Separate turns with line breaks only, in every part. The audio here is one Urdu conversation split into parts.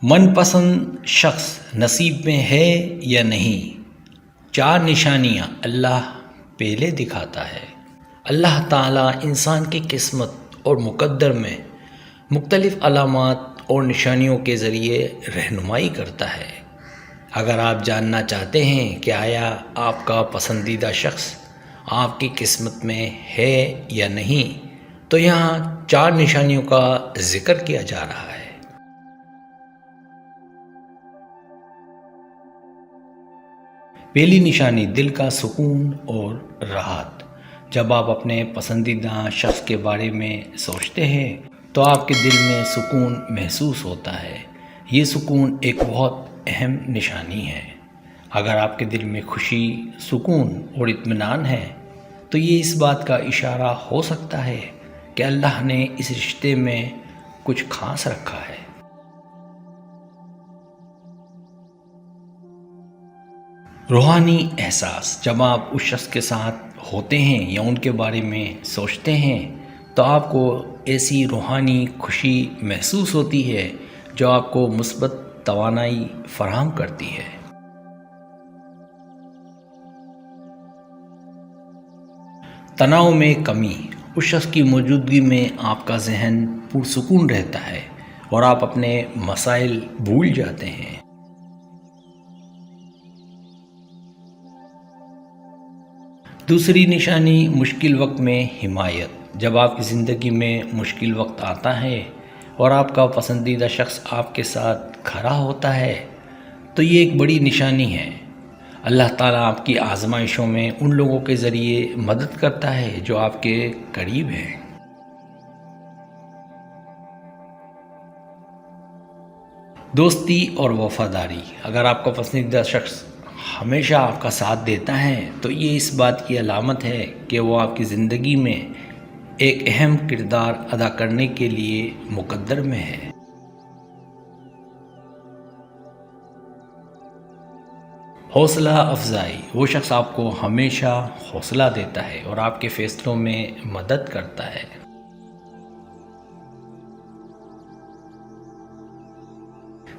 من پسند شخص نصیب میں ہے یا نہیں، 4 نشانیاں اللہ پہلے دکھاتا ہے۔ اللہ تعالیٰ انسان کی قسمت اور مقدر میں مختلف علامات اور نشانیوں کے ذریعے رہنمائی کرتا ہے۔ اگر آپ جاننا چاہتے ہیں کہ آیا آپ کا پسندیدہ شخص آپ کی قسمت میں ہے یا نہیں، تو یہاں 4 نشانیوں کا ذکر کیا جا رہا ہے۔ پہلی نشانی دل کا سکون اور راحت۔ جب آپ اپنے پسندیدہ شخص کے بارے میں سوچتے ہیں تو آپ کے دل میں سکون محسوس ہوتا ہے۔ یہ سکون ایک بہت اہم نشانی ہے۔ اگر آپ کے دل میں خوشی، سکون اور اطمینان ہے تو یہ اس بات کا اشارہ ہو سکتا ہے کہ اللہ نے اس رشتے میں کچھ خاص رکھا ہے۔ روحانی احساس۔ جب آپ اس شخص کے ساتھ ہوتے ہیں یا ان کے بارے میں سوچتے ہیں تو آپ کو ایسی روحانی خوشی محسوس ہوتی ہے جو آپ کو مثبت توانائی فراہم کرتی ہے۔ تناؤ میں کمی۔ اس شخص کی موجودگی میں آپ کا ذہن پرسکون رہتا ہے اور آپ اپنے مسائل بھول جاتے ہیں۔ دوسری نشانی مشکل وقت میں حمایت۔ جب آپ کی زندگی میں مشکل وقت آتا ہے اور آپ کا پسندیدہ شخص آپ کے ساتھ کھڑا ہوتا ہے تو یہ ایک بڑی نشانی ہے۔ اللہ تعالیٰ آپ کی آزمائشوں میں ان لوگوں کے ذریعے مدد کرتا ہے جو آپ کے قریب ہیں۔ دوستی اور وفاداری۔ اگر آپ کا پسندیدہ شخص ہمیشہ آپ کا ساتھ دیتا ہے تو یہ اس بات کی علامت ہے کہ وہ آپ کی زندگی میں ایک اہم کردار ادا کرنے کے لیے مقدر میں ہے۔ حوصلہ افزائی۔ وہ شخص آپ کو ہمیشہ حوصلہ دیتا ہے اور آپ کے فیصلوں میں مدد کرتا ہے۔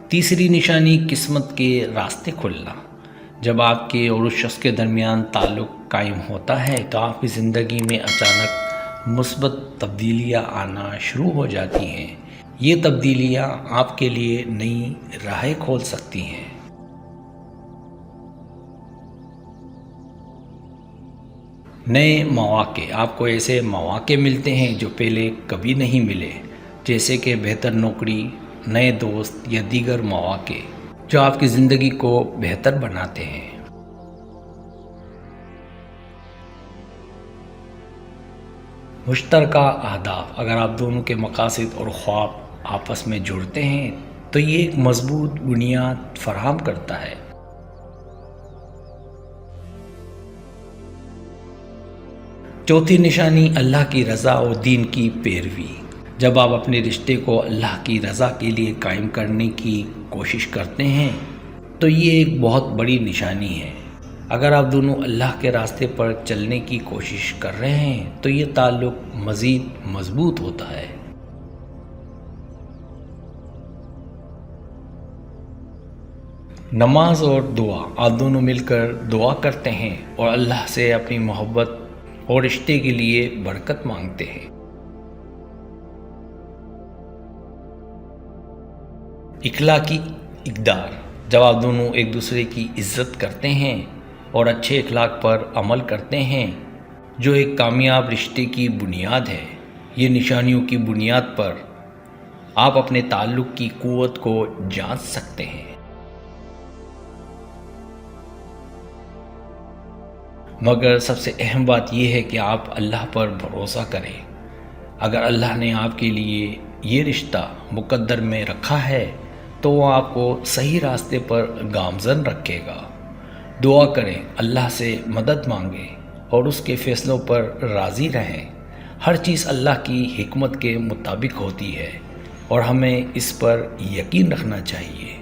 تیسری نشانی قسمت کے راستے کھلنا۔ جب آپ کے اور اس شخص کے درمیان تعلق قائم ہوتا ہے تو آپ کی زندگی میں اچانک مثبت تبدیلیاں آنا شروع ہو جاتی ہیں۔ یہ تبدیلیاں آپ کے لیے نئی راہیں کھول سکتی ہیں۔ نئے مواقع۔ آپ کو ایسے مواقع ملتے ہیں جو پہلے کبھی نہیں ملے، جیسے کہ بہتر نوکری، نئے دوست یا دیگر مواقع جو آپ کی زندگی کو بہتر بناتے ہیں۔ مشترکہ اہداف۔ اگر آپ دونوں کے مقاصد اور خواب آپس میں جڑتے ہیں تو یہ ایک مضبوط بنیاد فراہم کرتا ہے۔ چوتھی نشانی اللہ کی رضا اور دین کی پیروی۔ جب آپ اپنے رشتے کو اللہ کی رضا کے لیے قائم کرنے کی کوشش کرتے ہیں تو یہ ایک بہت بڑی نشانی ہے۔ اگر آپ دونوں اللہ کے راستے پر چلنے کی کوشش کر رہے ہیں تو یہ تعلق مزید مضبوط ہوتا ہے۔ نماز اور دعا۔ آپ دونوں مل کر دعا کرتے ہیں اور اللہ سے اپنی محبت اور رشتے کے لیے برکت مانگتے ہیں۔ اخلاقی اقدار۔ جب آپ دونوں ایک دوسرے کی عزت کرتے ہیں اور اچھے اخلاق پر عمل کرتے ہیں جو ایک کامیاب رشتے کی بنیاد ہے، یہ نشانیوں کی بنیاد پر آپ اپنے تعلق کی قوت کو جانچ سکتے ہیں۔ مگر سب سے اہم بات یہ ہے کہ آپ اللہ پر بھروسہ کریں۔ اگر اللہ نے آپ کے لیے یہ رشتہ مقدر میں رکھا ہے تو وہ آپ کو صحیح راستے پر گامزن رکھے گا۔ دعا کریں، اللہ سے مدد مانگیں اور اس کے فیصلوں پر راضی رہیں۔ ہر چیز اللہ کی حکمت کے مطابق ہوتی ہے اور ہمیں اس پر یقین رکھنا چاہیے۔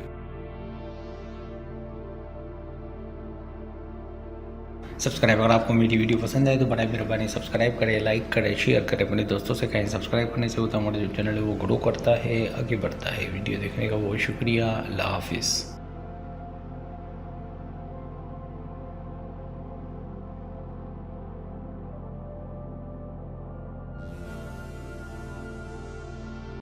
سبسکرائب اگر آپ کو میری ویڈیو پسند آئے تو برائے مہربانی سبسکرائب کریں، لائک کریں، شیئر کریں، اپنے دوستوں سے کہیں سبسکرائب کرنے سے ہوتا ہمارا جو چینل ہے وہ گرو کرتا ہے، آگے بڑھتا ہے۔ ویڈیو دیکھنے کا بہت شکریہ، اللہ حافظ۔